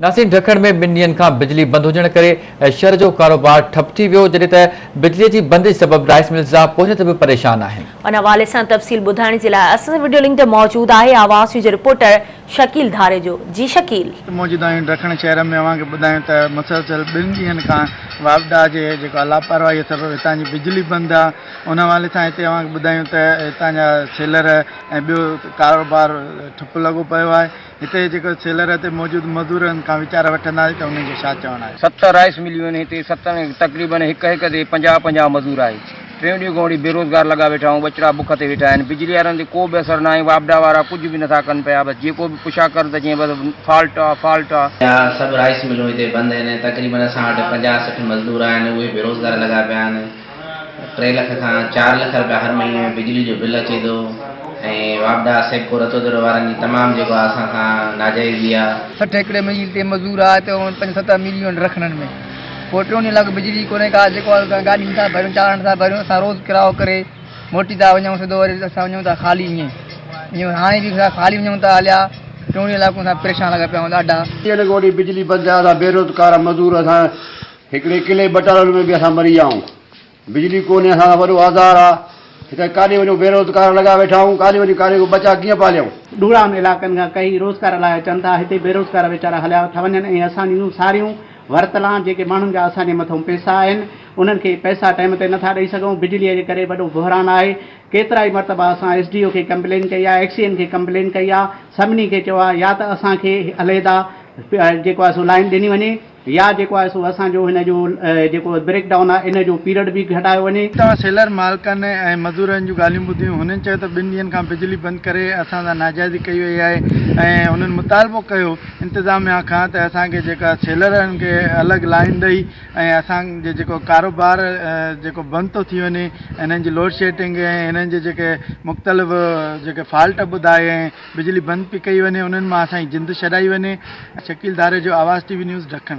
नासिन ढखण में 2 ॾींहनि खां बिजली बंद हुजण करे शहर जो कारोबार ठप थी वियो, जॾहिं त बिजलीअ जी बंदिश सबबि राइस मिल्स जा पोरित बि परेशान आहिनि। उन हवाले सां तफ़सील ॿुधाइण जे लाइ असां वीडियो लिंक ते मौजूद आहे आवाज़ जो रिपोर्टर शकील धारे जो। जी शकील, मौजूद आहियूं ढखण शहर में। ॿुधायूं त मुसलसल 2 ॾींहनि खां वापडा जे जेको लापरवाही सबबि हितां जी बिजली बंदि आहे। उन हवाले सां हिते ॿुधायूं त हितां जा सेलर ऐं ॿियो कारोबार ठप लॻो पियो आहे। हिते जेको सेलर ते मौजूद मज़दूरनि खां वीचार वठंदासीं त उन्हनि जो छा चवणु आहे। 7 राइस मिलियूं आहिनि हिते, 7 तक़रीबन हिक ते 50-50 मज़दूर आहे। 3 ॾींहं खां वठी बेरोज़गार लॻा वेठा आहियूं, ॿचिड़ा बुख ते वेठा आहिनि। बिजली वारनि ते को बि असरु न आहे। वापडा वारा कुझु बि नथा कनि पिया, बसि जेको बि पुछा कनि त जीअं बसि फॉल्ट आहे। सभु राइस मिलूं हिते बंदि आहिनि। तक़रीबन असां वटि 50-60 मज़दूर आहिनि, उहे बेरोज़गार लॻा पिया आहिनि। 3 लख खां 4 लख रुपया हर महीने में बिजली जो बिल अचे थो। ऐं वापडा सेबको रतोदर वारनि जी तमामु जेको आहे असां खां नाजाइज़ी आहे। 60 एकड़ में हिते मज़दूर आहे त 5-7 मिलियन रखणनि में पोइ 3 ॾींहं लॻ बिजली कोन्हे का। जेको गाॾी था भरियूं, चालान था भरियूं, असां रोज़ किरायो करे मोटी था वञूं, सिधो वरी असां वञूं था ख़ाली। ईअं हाणे बि ख़ाली वञूं था हलिया। 3 ॾींहं लाइ असां परेशान लॻा पिया आहियूं ॾाढा। गोड़ी बिजली बंदि आहे। असां बेरोज़गार मज़दूर, असां हिकिड़े किले बटालनि में बि असां मरी विया आहियूं। बिजली कोन्हे, असां वॾो आज़ार आहे। हिते काॾे वञूं, बेरोज़गार लॻा वेठा आहियूं। काॾे वञी काॾे बचा कीअं पालियूं। डूड़ाम इलाइक़नि खां कई रोज़गार लाइ अचनि था। हिते बेरोज़गार वीचारा हलिया था वञनि ऐं असांजूं सारियूं वरतला जेके माण्हुनि जा असांजे मथां पैसा आहिनि, उन्हनि खे पैसा टाइम ते नथा ॾेई सघूं। बिजलीअ जे करे वॾो बहिरान आहे। केतिरा ई मरतबा असां SDO खे कंप्लेन कई आहे, एक्सीएन खे कंप्लेन कई आहे। सभिनी खे चयो आहे या त असांखे अलहदा जेको आहे सो लाइन ॾिनी वञे, या जेको आहे सो असांजो हिन जो जेको ब्रेक डाउन आहे इन जो पीरियड बि घटायो वञे। तव्हां सेलर मालिकनि ऐं मज़दूरनि जूं ॻाल्हियूं ॿुधियूं। हुननि चयो त 2 ॾींहनि खां बिजली बंदि करे असां सां नाजाइज़ी कई वई आहे ऐं हुननि मुतालबो कयो इंतिज़ामिया खां त असांखे जेका सेलरनि खे अलॻि लाइन ॾेई ऐं असांजे जेको कारोबार जेको बंदि थो थी वञे, हिननि जी लोड शेडिंग ऐं हिननि जे जेके मुख़्तलिफ़ जेके फॉल्ट ॿुधाए ऐं बिजली बंदि पई कई वञे, उन्हनि मां असांजी जिंद छॾाई वञे। शकील धारे जो, आवाज़ TV न्यूज़ ढखण।